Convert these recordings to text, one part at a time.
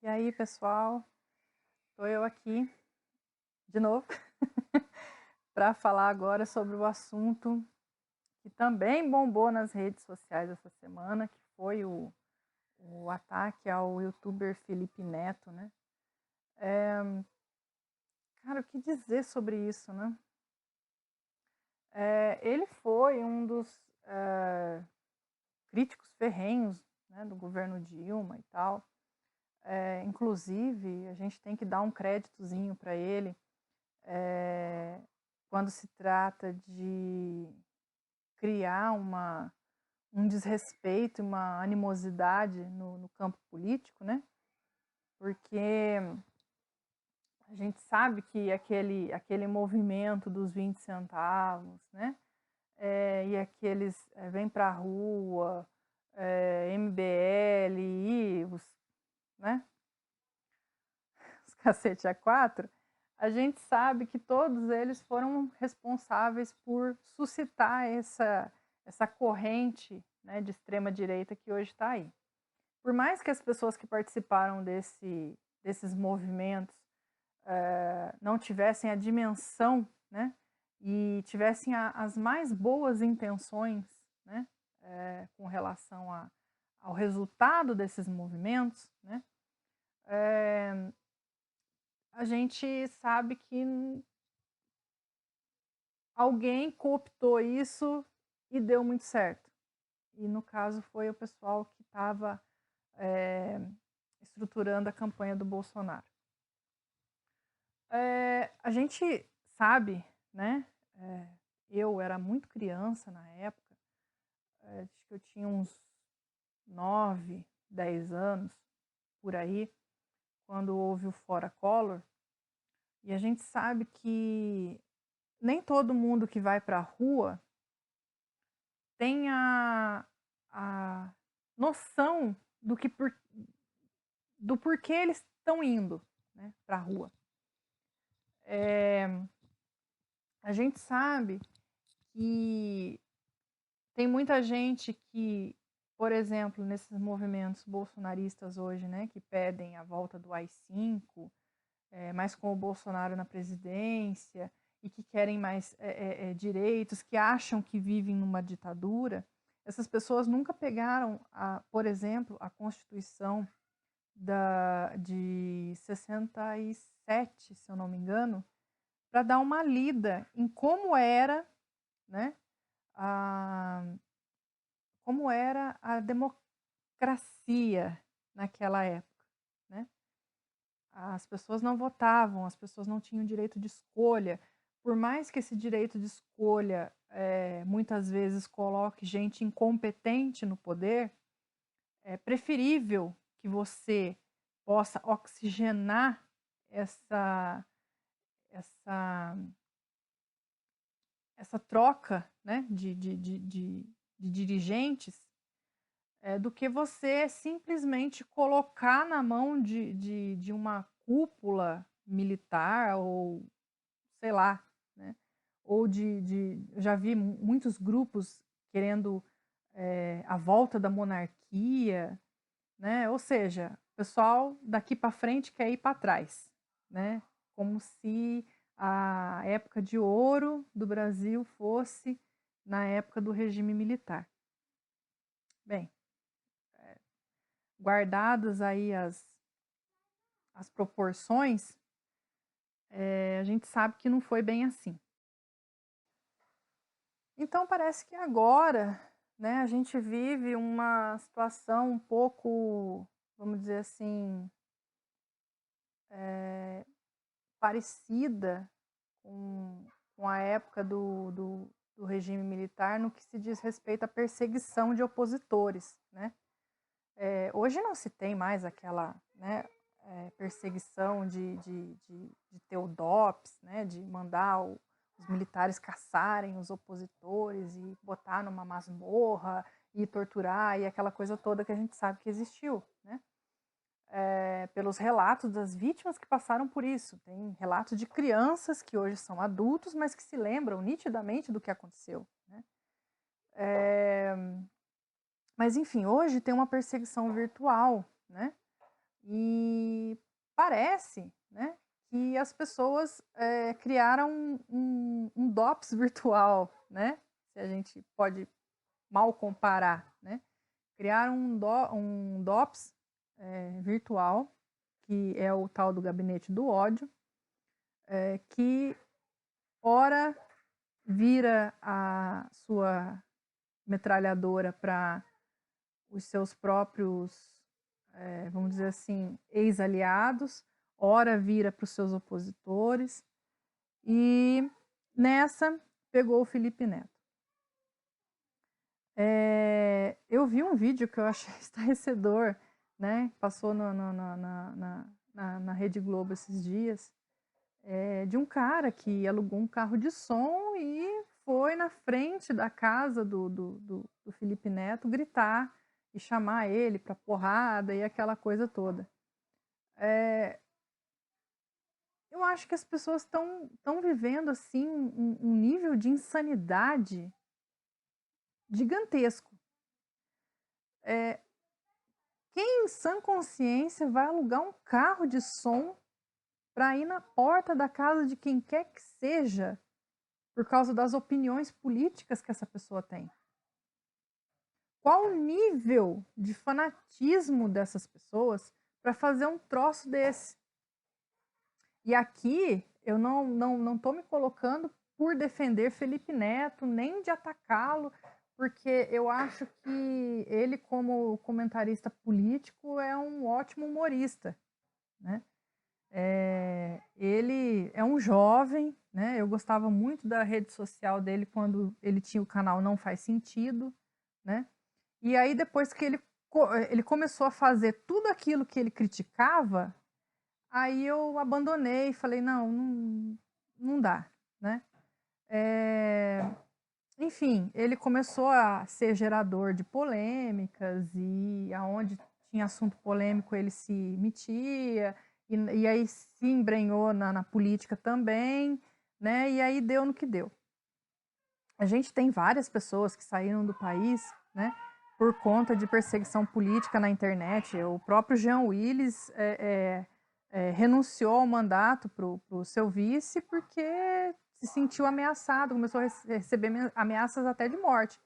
E aí, pessoal, estou eu aqui de novo para falar agora sobre o assunto que também bombou nas redes sociais essa semana, que foi o ataque ao youtuber Felipe Neto, né? Cara, o que dizer sobre isso, né? Ele foi um dos críticos ferrenhos, né, do governo Dilma e tal. Inclusive, a gente tem que dar um créditozinho para ele, quando se trata de criar um desrespeito, uma animosidade no campo político, né? Porque a gente sabe que aquele movimento dos 20 centavos, né? E aqueles vem pra rua, MBL, né? Os cacete a quatro, a gente sabe que todos eles foram responsáveis por suscitar essa corrente, né, de extrema-direita que hoje está aí. Por mais que as pessoas que participaram desses movimentos não tivessem a dimensão, né, e tivessem as mais boas intenções, né, com relação ao resultado desses movimentos, né, a gente sabe que alguém cooptou isso e deu muito certo. E no caso foi o pessoal que estava estruturando a campanha do Bolsonaro. A gente sabe, né? Eu era muito criança na época, acho que eu tinha uns 9, 10 anos, por aí, quando houve o Fora Collor, e a gente sabe que nem todo mundo que vai para a rua tem a noção do porquê eles estão indo, né, para a rua. A gente sabe que tem muita gente que, por exemplo, nesses movimentos bolsonaristas hoje, né, que pedem a volta do AI-5, mas com o Bolsonaro na presidência, e que querem mais direitos, que acham que vivem numa ditadura, essas pessoas nunca pegaram, por exemplo, a Constituição de 67, se eu não me engano, para dar uma lida em como era, né, como era a democracia naquela época, né? As pessoas não votavam, as pessoas não tinham direito de escolha. Por mais que esse direito de escolha muitas vezes coloque gente incompetente no poder, é preferível que você possa oxigenar essa, essa, essa troca, né, de dirigentes, do que você simplesmente colocar na mão de uma cúpula militar ou sei lá, né? Ou eu já vi muitos grupos querendo a volta da monarquia, né? Ou seja, o pessoal daqui para frente quer ir para trás, né? Como se a época de ouro do Brasil fosse na época do regime militar. Bem, guardadas aí as proporções, a gente sabe que não foi bem assim. Então parece que agora, né, a gente vive uma situação um pouco, vamos dizer assim, parecida com a época do regime militar no que se diz respeito à perseguição de opositores, né? Hoje não se tem mais aquela, né, perseguição de ter o DOPS, né, de mandar os militares caçarem os opositores e botar numa masmorra e torturar e aquela coisa toda que a gente sabe que existiu, né? Pelos relatos das vítimas que passaram por isso. Tem relatos de crianças que hoje são adultos, mas que se lembram nitidamente do que aconteceu, né? Mas enfim, hoje tem uma perseguição virtual, né? E parece, né, que as pessoas criaram um DOPS virtual, né? Se a gente pode mal comparar, né? Criaram um DOPS virtual, que é o tal do gabinete do ódio, que ora vira a sua metralhadora para os seus próprios, vamos dizer assim, ex-aliados, ora vira para os seus opositores, e nessa pegou o Felipe Neto. Eu vi um vídeo que eu achei estarrecedor, né? Passou na Rede Globo esses dias, de um cara que alugou um carro de som e foi na frente da casa do Felipe Neto gritar e chamar ele para porrada e aquela coisa toda. Eu acho que as pessoas estão vivendo assim um nível de insanidade gigantesco. Quem em sã consciência vai alugar um carro de som para ir na porta da casa de quem quer que seja por causa das opiniões políticas que essa pessoa tem? Qual o nível de fanatismo dessas pessoas para fazer um troço desse? E aqui eu não estou me colocando por defender Felipe Neto, nem de atacá-lo, porque eu acho que ele, como comentarista político, é um ótimo humorista, né? Ele é um jovem, né? Eu gostava muito da rede social dele quando ele tinha o canal Não Faz Sentido, né? E aí depois que ele começou a fazer tudo aquilo que ele criticava, aí eu abandonei e falei, não dá, né? Enfim, ele começou a ser gerador de polêmicas e aonde tinha assunto polêmico ele se metia, e aí se embrenhou na política também, né? E aí deu no que deu. A gente tem várias pessoas que saíram do país, né, por conta de perseguição política na internet. O próprio Jean Willis renunciou ao mandato para o seu vice porque se sentiu ameaçado, começou a receber ameaças até de morte.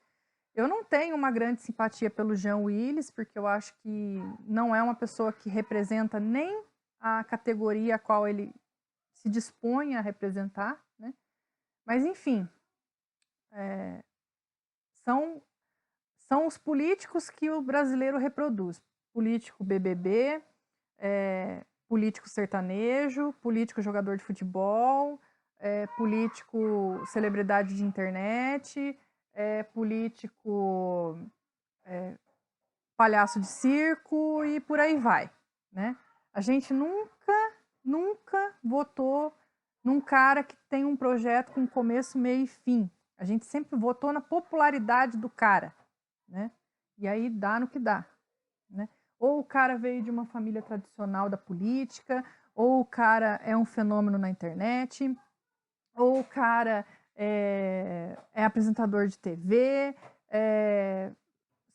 Eu não tenho uma grande simpatia pelo Jean Willis, porque eu acho que não é uma pessoa que representa nem a categoria a qual ele se dispõe a representar, né? Mas, enfim, são os políticos que o brasileiro reproduz. Político BBB, político sertanejo, político jogador de futebol, político celebridade de internet, político palhaço de circo e por aí vai, né? A gente nunca votou num cara que tem um projeto com começo, meio e fim. A gente sempre votou na popularidade do cara, né? E aí dá no que dá, né? Ou o cara veio de uma família tradicional da política, ou o cara é um fenômeno na internet, ou o cara é apresentador de TV,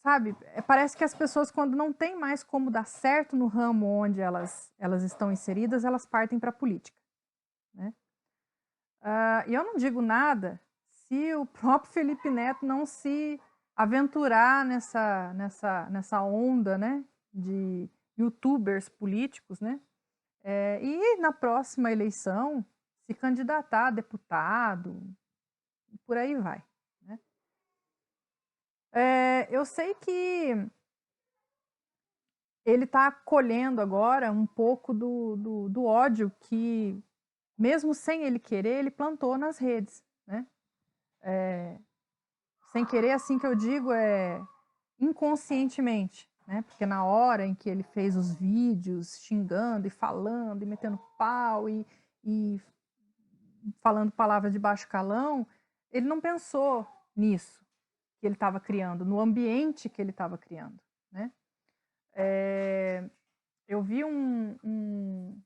sabe? Parece que as pessoas, quando não tem mais como dar certo no ramo onde elas estão inseridas, elas partem para a política, né? E eu não digo nada se o próprio Felipe Neto não se aventurar nessa onda, né, de youtubers políticos, né, e na próxima eleição se candidatar a deputado, e por aí vai, né? Eu sei que ele está colhendo agora um pouco do ódio que, mesmo sem ele querer, ele plantou nas redes, né? Sem querer, assim que eu digo, inconscientemente, né? Porque na hora em que ele fez os vídeos xingando e falando e metendo pau e falando palavras de baixo calão, ele não pensou nisso que ele estava criando, no ambiente que ele estava criando, né? Eu vi um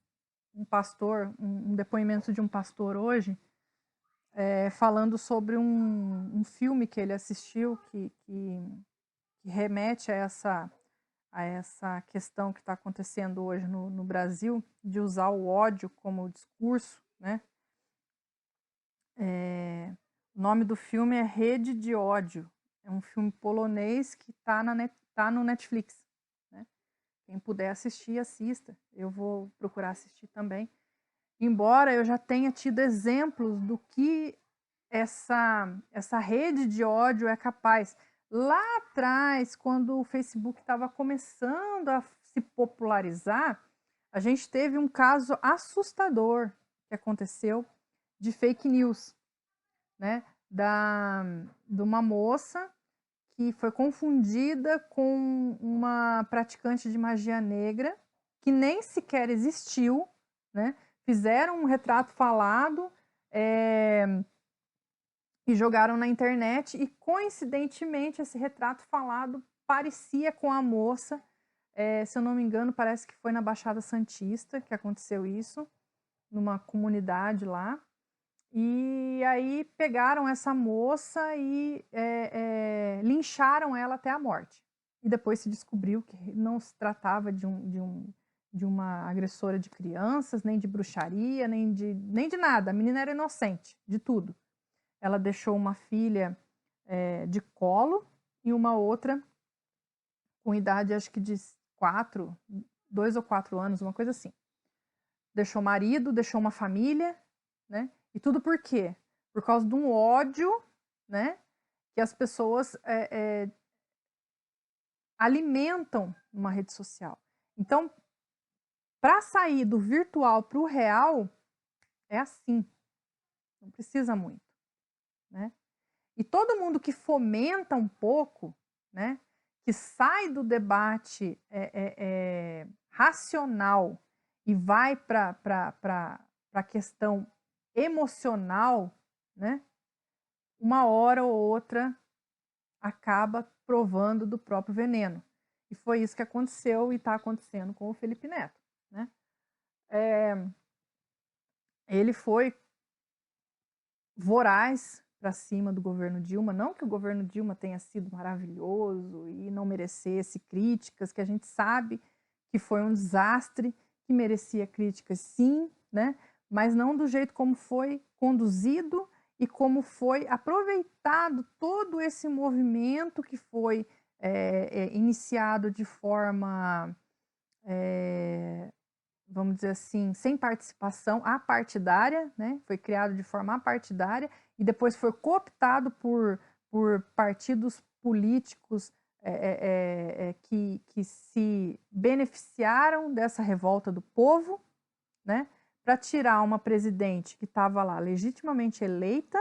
pastor, um depoimento de um pastor hoje, falando sobre um filme que ele assistiu que remete a a essa questão que está acontecendo hoje no Brasil, de usar o ódio como discurso, né? O nome do filme é Rede de Ódio. É um filme polonês que está tá no Netflix, né? Quem puder assistir, assista. Eu vou procurar assistir também. Embora eu já tenha tido exemplos do que essa rede de ódio é capaz. Lá atrás, quando o Facebook estava começando a se popularizar, a gente teve um caso assustador que aconteceu de fake news, né? De uma moça que foi confundida com uma praticante de magia negra, que nem sequer existiu, né? Fizeram um retrato falado e jogaram na internet, e coincidentemente esse retrato falado parecia com a moça. Se eu não me engano, parece que foi na Baixada Santista que aconteceu isso, numa comunidade lá. E aí pegaram essa moça e lincharam ela até a morte. E depois se descobriu que não se tratava de uma agressora de crianças, nem de bruxaria, nem de nada. A menina era inocente de tudo. Ela deixou uma filha de colo e uma outra com idade, acho que de 2 ou 4 anos, uma coisa assim. Deixou marido, deixou uma família, né? E tudo por quê? Por causa de um ódio, né? Que as pessoas alimentam numa rede social. Então, para sair do virtual para o real, é assim. Não precisa muito, né? E todo mundo que fomenta um pouco, né? Que sai do debate racional e vai para a questão emocional, né? Uma hora ou outra acaba provando do próprio veneno. E foi isso que aconteceu e está acontecendo com o Felipe Neto, né? Ele foi voraz para cima do governo Dilma. Não que o governo Dilma tenha sido maravilhoso e não merecesse críticas, que a gente sabe que foi um desastre, que merecia críticas sim, né? Mas não do jeito como foi conduzido e como foi aproveitado todo esse movimento que foi iniciado de forma, vamos dizer assim, sem participação apartidária, né? Foi criado de forma apartidária e depois foi cooptado por partidos políticos que se beneficiaram dessa revolta do povo, né? Para tirar uma presidente que estava lá legitimamente eleita,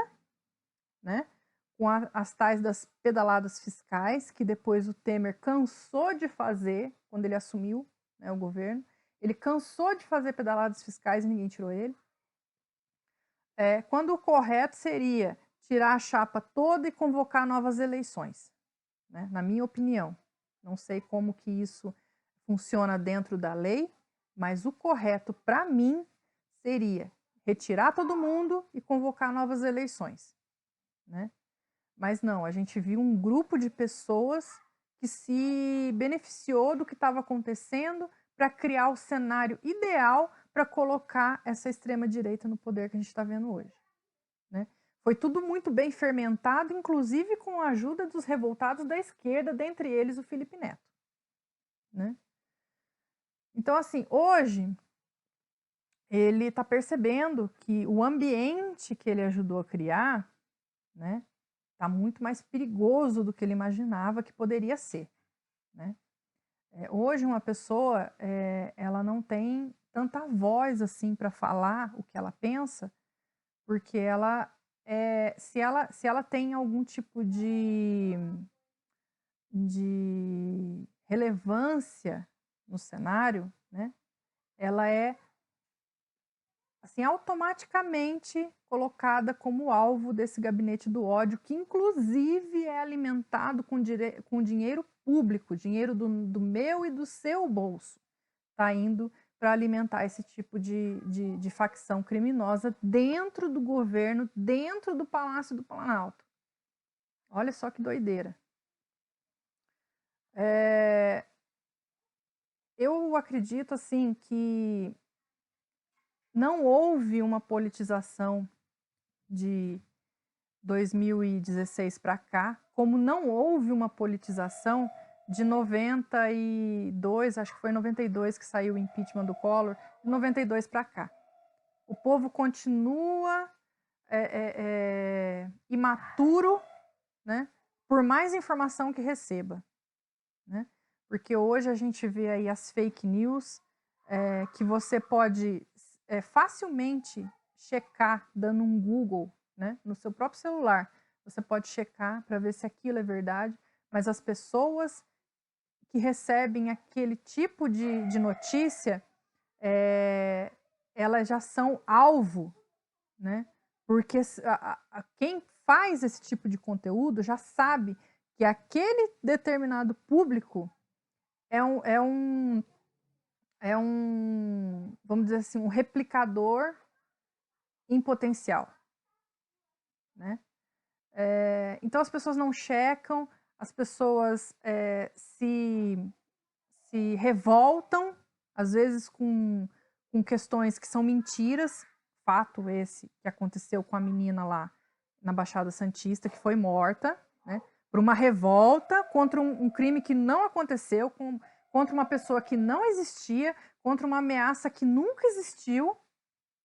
né? Com as tais das pedaladas fiscais, que depois o Temer cansou de fazer quando ele assumiu, né, o governo. Ele cansou de fazer pedaladas fiscais e ninguém tirou ele. Quando o correto seria tirar a chapa toda e convocar novas eleições, né? Na minha opinião. Não sei como que isso funciona dentro da lei, mas o correto para mim seria retirar todo mundo e convocar novas eleições, né? Mas não, a gente viu um grupo de pessoas que se beneficiou do que estava acontecendo para criar o cenário ideal para colocar essa extrema-direita no poder que a gente está vendo hoje, né? Foi tudo muito bem fermentado, inclusive com a ajuda dos revoltados da esquerda, dentre eles o Felipe Neto, né? Então, assim, hoje ele está percebendo que o ambiente que ele ajudou a criar, né, está muito mais perigoso do que ele imaginava que poderia ser, né? Hoje uma pessoa ela não tem tanta voz assim para falar o que ela pensa, porque se ela tem algum tipo de relevância no cenário, né, ela é assim automaticamente colocada como alvo desse gabinete do ódio, que inclusive é alimentado com dinheiro público, dinheiro do meu e do seu bolso, está indo para alimentar esse tipo de facção criminosa dentro do governo, dentro do Palácio do Planalto. Olha só que doideira. eu acredito, assim, que não houve uma politização de 2016 para cá, como não houve uma politização de 92, acho que foi em 92 que saiu o impeachment do Collor, de 92 para cá. O povo continua imaturo, né, por mais informação que receba, né? Porque hoje a gente vê aí as fake news, que você pode facilmente checar dando um Google, né, no seu próprio celular. Você pode checar para ver se aquilo é verdade, mas as pessoas que recebem aquele tipo de notícia, elas já são alvo, né? Porque quem faz esse tipo de conteúdo já sabe que aquele determinado público vamos dizer assim, um replicador em potencial, né? Então as pessoas não checam, as pessoas se revoltam, às vezes com questões que são mentiras, fato esse que aconteceu com a menina lá na Baixada Santista, que foi morta, né, por uma revolta contra um crime que não aconteceu, contra uma pessoa que não existia, contra uma ameaça que nunca existiu,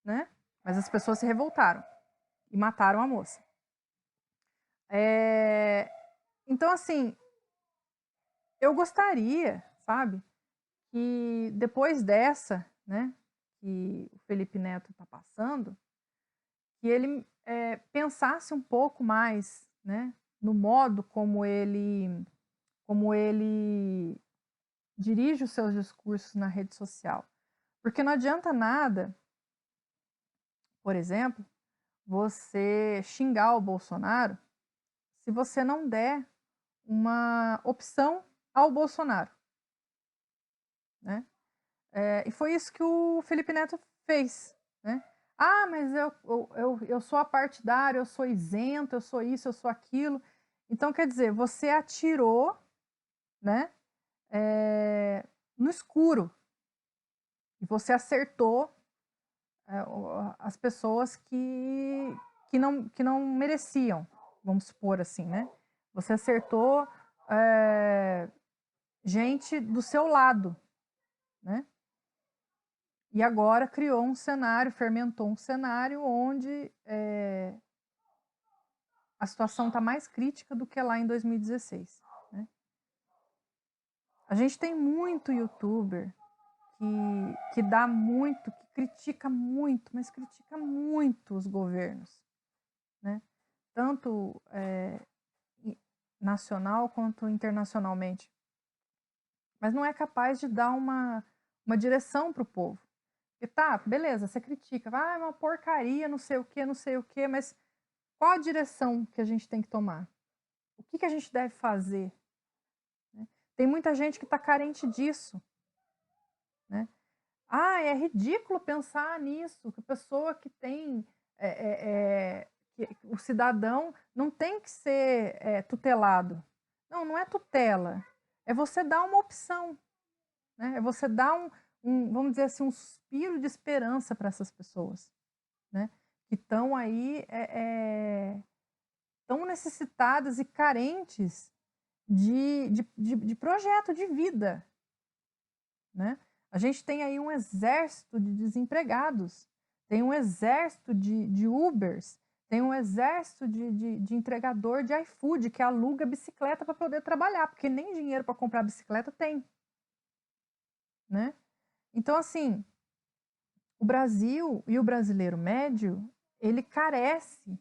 né, mas as pessoas se revoltaram e mataram a moça. Então, assim, eu gostaria, sabe, que depois dessa, né, que o Felipe Neto está passando, que ele pensasse um pouco mais, né, no modo como ele dirige os seus discursos na rede social. Porque não adianta nada, por exemplo, você xingar o Bolsonaro se você não der uma opção ao Bolsonaro, né? E foi isso que o Felipe Neto fez, né? Ah, mas eu sou apartidário, eu sou isento, eu sou isso, eu sou aquilo. Então, quer dizer, você atirou, né, no escuro. E você acertou as pessoas que não mereciam, vamos supor assim, né? Você acertou gente do seu lado, né? E agora criou um cenário, fermentou um cenário onde a situação está mais crítica do que lá em 2016. Né? A gente tem muito youtuber que dá muito, que critica muito, mas critica muito os governos. Né? Tanto nacional quanto internacionalmente. Mas não é capaz de dar uma direção para o povo. E tá, beleza, você critica, é uma porcaria, não sei o que, mas qual a direção que a gente tem que tomar? O que a gente deve fazer? Né? Tem muita gente que está carente disso. Né? É ridículo pensar nisso, que a pessoa que tem. Que o cidadão não tem que ser tutelado. Não, não é tutela. É você dar uma opção. Né? É você dar vamos dizer assim, um suspiro de esperança para essas pessoas. Né? Que estão aí tão necessitadas e carentes de projeto de vida. Né? A gente tem aí um exército de desempregados, tem um exército de Ubers, tem um exército de entregador de iFood que aluga bicicleta para poder trabalhar, porque nem dinheiro para comprar bicicleta tem. Né? Então, assim, o Brasil e o brasileiro médio, ele carece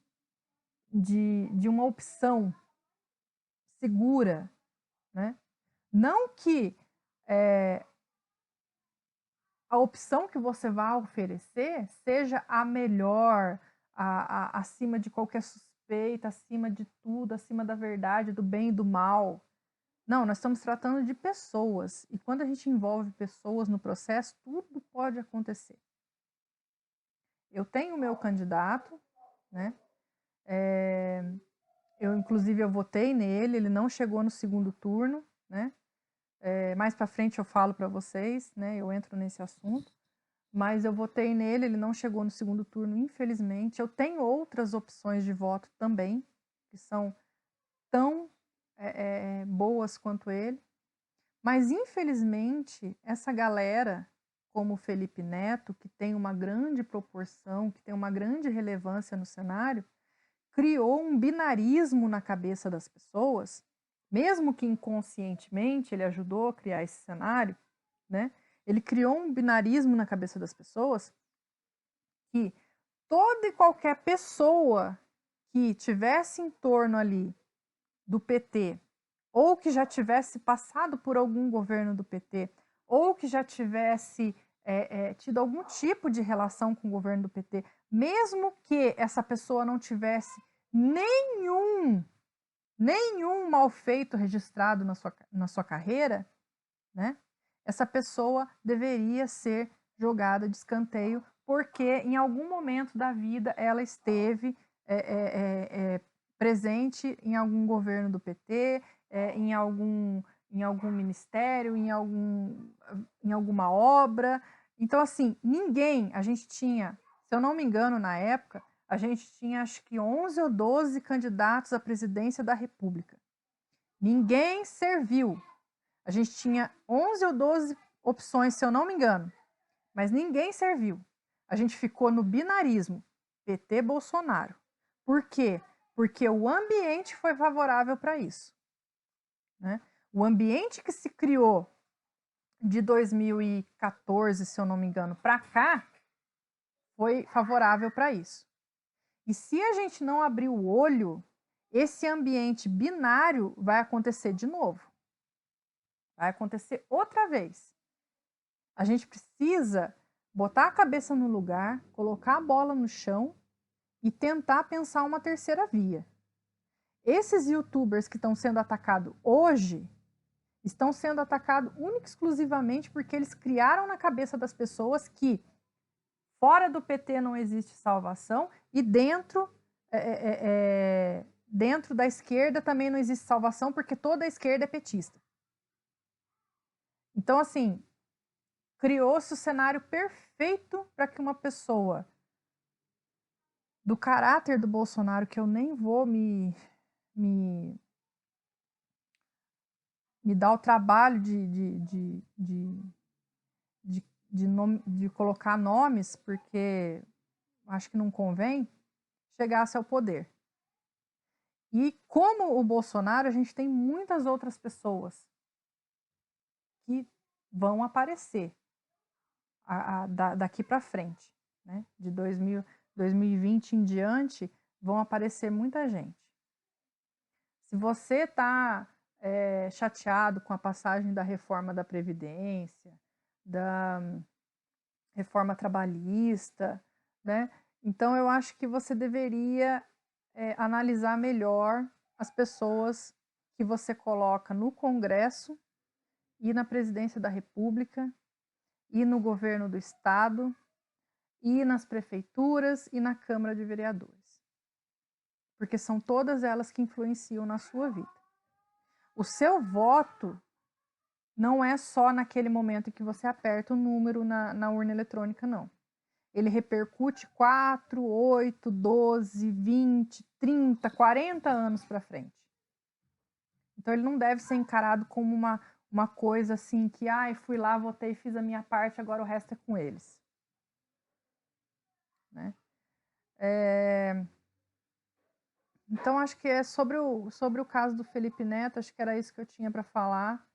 de uma opção segura. Né? Não que a opção que você vai oferecer seja a melhor, acima de qualquer suspeita, acima de tudo, acima da verdade, do bem e do mal. Não, nós estamos tratando de pessoas. E quando a gente envolve pessoas no processo, tudo pode acontecer. Eu tenho o meu candidato, né? Inclusive, eu votei nele, ele não chegou no segundo turno, né? mais para frente eu falo para vocês, né, eu entro nesse assunto, mas eu votei nele, ele não chegou no segundo turno, infelizmente. Eu tenho outras opções de voto também, que são tão boas quanto ele, mas infelizmente essa galera, como o Felipe Neto, que tem uma grande proporção, que tem uma grande relevância no cenário, criou um binarismo na cabeça das pessoas, mesmo que inconscientemente ele ajudou a criar esse cenário, né? Ele criou um binarismo na cabeça das pessoas que toda e qualquer pessoa que tivesse em torno ali do PT, ou que já tivesse passado por algum governo do PT, ou que já tivesse tido algum tipo de relação com o governo do PT, mesmo que essa pessoa não tivesse nenhum mal feito registrado na sua carreira, né? Essa pessoa deveria ser jogada de escanteio, porque em algum momento da vida ela esteve presente em algum governo do PT, em algum ministério, em alguma obra. Então, assim, ninguém, a gente tinha, se eu não me engano, na época, a gente tinha acho que 11 ou 12 candidatos à presidência da República. Ninguém serviu. A gente tinha 11 ou 12 opções, se eu não me engano, mas ninguém serviu. A gente ficou no binarismo PT-Bolsonaro. Por quê? Porque o ambiente foi favorável para isso, né? O ambiente que se criou de 2014, se eu não me engano, para cá, foi favorável para isso. E se a gente não abrir o olho, esse ambiente binário vai acontecer de novo. Vai acontecer outra vez. A gente precisa botar a cabeça no lugar, colocar a bola no chão e tentar pensar uma terceira via. Esses youtubers que estão sendo atacados hoje estão sendo atacados única e exclusivamente porque eles criaram na cabeça das pessoas que fora do PT não existe salvação e dentro da esquerda também não existe salvação porque toda a esquerda é petista. Então, assim, criou-se o cenário perfeito para que uma pessoa do caráter do Bolsonaro, que eu nem vou me dar o trabalho de colocar nomes, porque acho que não convém, chegasse ao poder. E como o Bolsonaro, a gente tem muitas outras pessoas que vão aparecer daqui para frente, né? De 2020 em diante, vão aparecer muita gente. Se você está chateado com a passagem da reforma da Previdência, da reforma trabalhista, né? Então eu acho que você deveria analisar melhor as pessoas que você coloca no Congresso e na Presidência da República e no governo do Estado e nas prefeituras e na Câmara de Vereadores. Porque são todas elas que influenciam na sua vida. O seu voto não é só naquele momento em que você aperta o número na urna eletrônica, não. Ele repercute 4, 8, 12, 20, 30, 40 anos para frente. Então ele não deve ser encarado como uma coisa assim que, fui lá, votei, fiz a minha parte, agora o resto é com eles. Né? Então acho que é sobre o caso do Felipe Neto, acho que era isso que eu tinha para falar.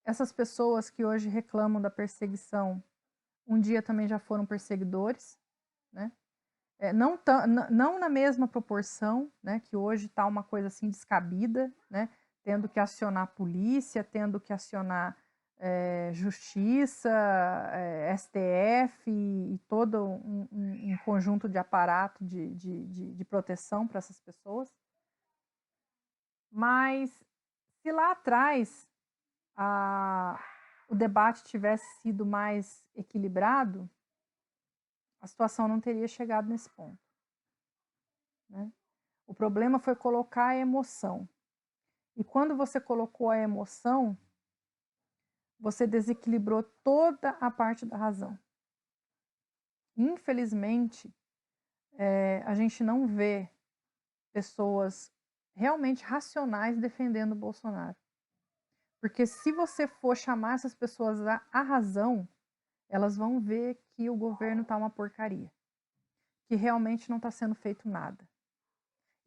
Essas pessoas que hoje reclamam da perseguição, um dia também já foram perseguidores, né? Não na mesma proporção, né? Que hoje está uma coisa assim descabida, né? Tendo que acionar a polícia, tendo que acionar justiça, STF e todo um conjunto de aparato de proteção para essas pessoas. Mas se lá atrás o debate tivesse sido mais equilibrado, a situação não teria chegado nesse ponto. Né? O problema foi colocar a emoção. E quando você colocou a emoção, você desequilibrou toda a parte da razão. Infelizmente, a gente não vê pessoas realmente racionais defendendo o Bolsonaro. Porque se você for chamar essas pessoas à razão, elas vão ver que o governo está uma porcaria. Que realmente não está sendo feito nada.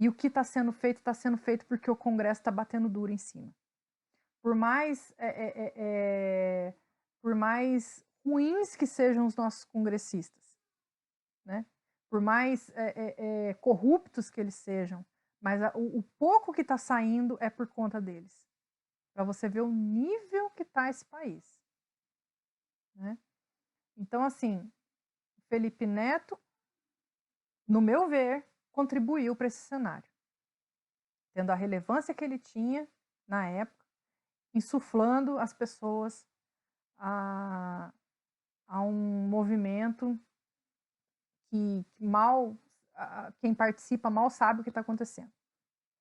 E o que está sendo feito porque o Congresso está batendo duro em cima. Por mais ruins que sejam os nossos congressistas, né? Por mais corruptos que eles sejam, mas o pouco que está saindo é por conta deles. Para você ver o nível que está esse país. Né? Então, assim, Felipe Neto, no meu ver, contribuiu para esse cenário. Tendo a relevância que ele tinha na época, insuflando as pessoas a um movimento que quem participa mal sabe o que está acontecendo.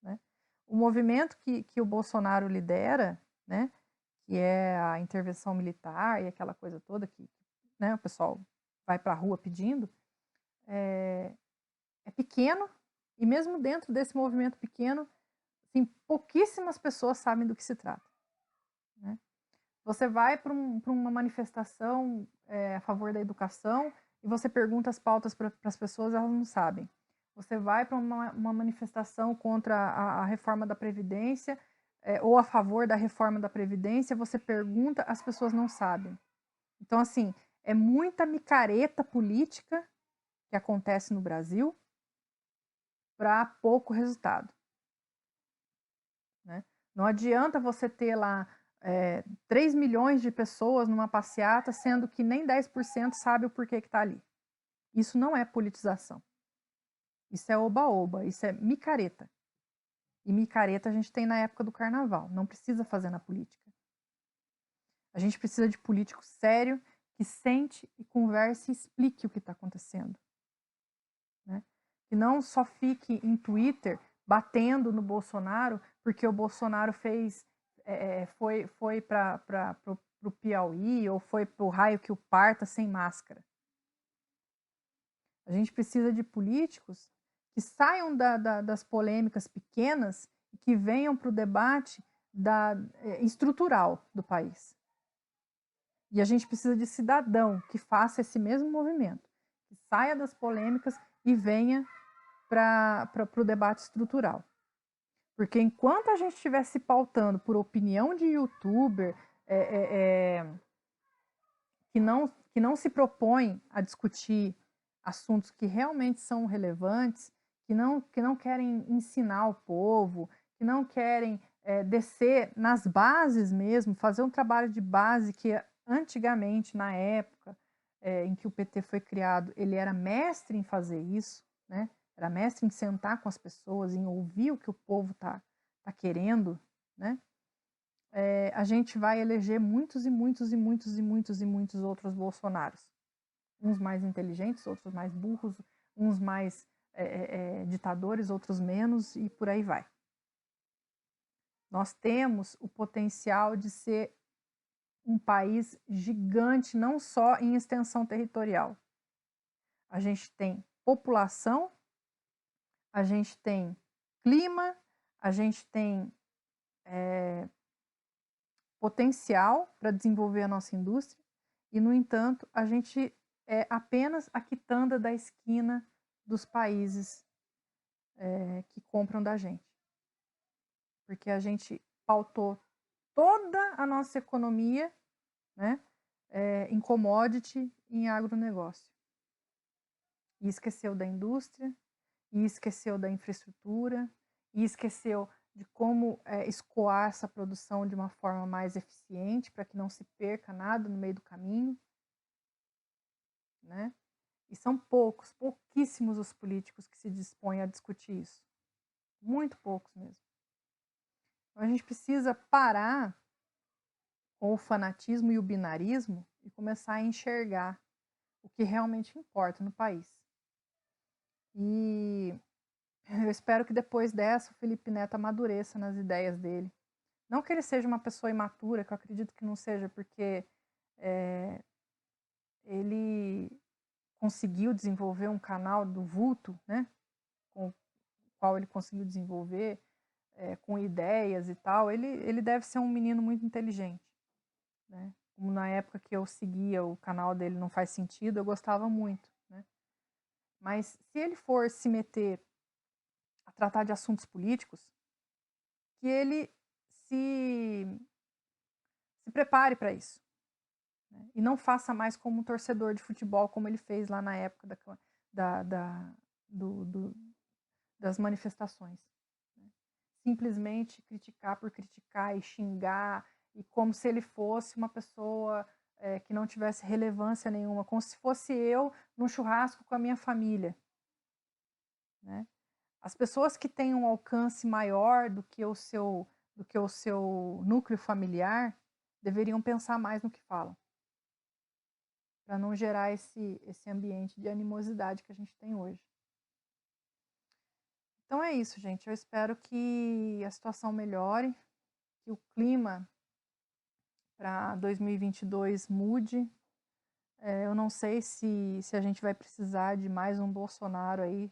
Né? O movimento que o Bolsonaro lidera, né, que é a intervenção militar e aquela coisa toda que, né, o pessoal vai para a rua pedindo, é pequeno, e mesmo dentro desse movimento pequeno, assim, pouquíssimas pessoas sabem do que se trata. Né? Você vai para uma manifestação a favor da educação e você pergunta as pautas para as pessoas, elas não sabem. Você vai para uma manifestação contra a reforma da Previdência ou a favor da reforma da Previdência, você pergunta, as pessoas não sabem. Então, assim, é muita micareta política que acontece no Brasil para pouco resultado. Né? Não adianta você ter lá 3 milhões de pessoas numa passeata, sendo que nem 10% sabe o porquê que está ali. Isso não é politização. Isso é oba-oba, isso é micareta. E micareta a gente tem na época do carnaval, não precisa fazer na política. A gente precisa de político sério, que sente e converse e explique o que está acontecendo. Né? Que não só fique em Twitter batendo no Bolsonaro, porque o Bolsonaro foi para o Piauí ou foi para o raio que o parta sem máscara. A gente precisa de políticos que saiam das polêmicas pequenas e que venham para o debate estrutural do país. E a gente precisa de cidadão que faça esse mesmo movimento, que saia das polêmicas e venha para o debate estrutural. Porque enquanto a gente estiver se pautando por opinião de youtuber que não se propõe a discutir assuntos que realmente são relevantes, que não querem ensinar o povo, que não querem descer nas bases mesmo, fazer um trabalho de base que antigamente, na época em que o PT foi criado, ele era mestre em fazer isso, né? Era mestre em sentar com as pessoas, em ouvir o que o povo tá querendo, né? A gente vai eleger muitos e muitos e muitos e muitos e muitos outros Bolsonaros. Uns mais inteligentes, outros mais burros, uns mais ditadores, outros menos, e por aí vai. Nós temos o potencial de ser um país gigante, não só em extensão territorial. A gente tem população, a gente tem clima, a gente tem potencial para desenvolver a nossa indústria e, no entanto, a gente é apenas a quitanda da esquina dos países que compram da gente. Porque a gente pautou toda a nossa economia, né, em commodity e em agronegócio. E esqueceu da indústria, e esqueceu da infraestrutura, e esqueceu de como escoar essa produção de uma forma mais eficiente, para que não se perca nada no meio do caminho. Né? E são pouquíssimos os políticos que se dispõem a discutir isso. Muito poucos mesmo. Então a gente precisa parar com o fanatismo e o binarismo e começar a enxergar o que realmente importa no país. E Eu espero que depois dessa o Felipe Neto amadureça nas ideias dele. Não que ele seja uma pessoa imatura, que eu acredito que não seja, porque ele conseguiu desenvolver um canal do vulto, né? Com o qual ele conseguiu desenvolver, com ideias e tal. Ele deve ser um menino muito inteligente, né? Como na época que eu seguia o canal dele Não Faz Sentido, eu gostava muito, né? Mas se ele for se meter a tratar de assuntos políticos, que ele se, se prepare para isso. Né? E não faça mais como um torcedor de futebol, como ele fez lá na época do, das manifestações. Né? Simplesmente criticar por criticar e xingar, e como se ele fosse uma pessoa que não tivesse relevância nenhuma, como se fosse eu num churrasco com a minha família. Né? As pessoas que têm um alcance maior do que o seu núcleo familiar deveriam pensar mais no que falam, para não gerar esse ambiente de animosidade que a gente tem hoje. Então é isso, gente. Eu espero que a situação melhore, que o clima para 2022 mude. Eu não sei se a gente vai precisar de mais um Bolsonaro aí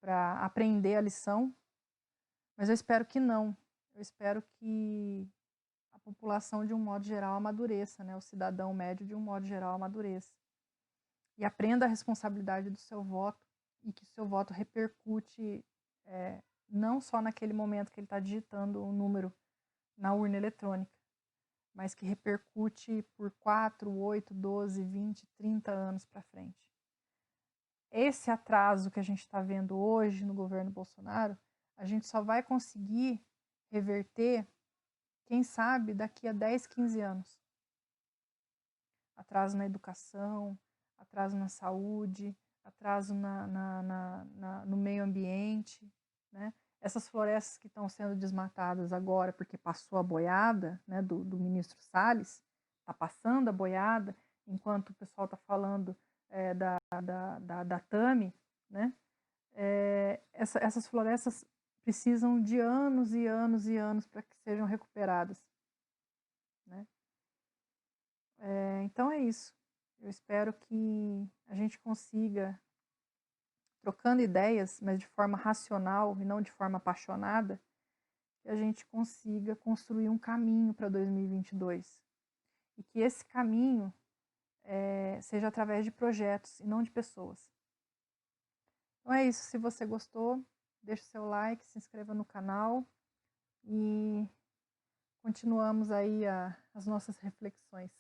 para aprender a lição, mas eu espero que não. Eu espero que a população, de um modo geral, amadureça, né? O cidadão médio, de um modo geral, amadureça. E aprenda a responsabilidade do seu voto e que o seu voto repercute não só naquele momento que ele está digitando o número na urna eletrônica, mas que repercute por 4, 8, 12, 20, 30 anos para frente. Esse atraso que a gente está vendo hoje no governo Bolsonaro, a gente só vai conseguir reverter, quem sabe, daqui a 10, 15 anos. Atraso na educação, atraso na saúde, atraso no meio ambiente, né? Essas florestas que estão sendo desmatadas agora porque passou a boiada, né, do ministro Salles, está passando a boiada, enquanto o pessoal está falando da Tami, né? Essas florestas precisam de anos e anos e anos para que sejam recuperadas. Né? Então é isso. Eu espero que a gente consiga, trocando ideias, mas de forma racional e não de forma apaixonada, que a gente consiga construir um caminho para 2022. E que esse caminho seja através de projetos e não de pessoas. Então é isso. Se você gostou, deixe o seu like, se inscreva no canal e continuamos aí as nossas reflexões.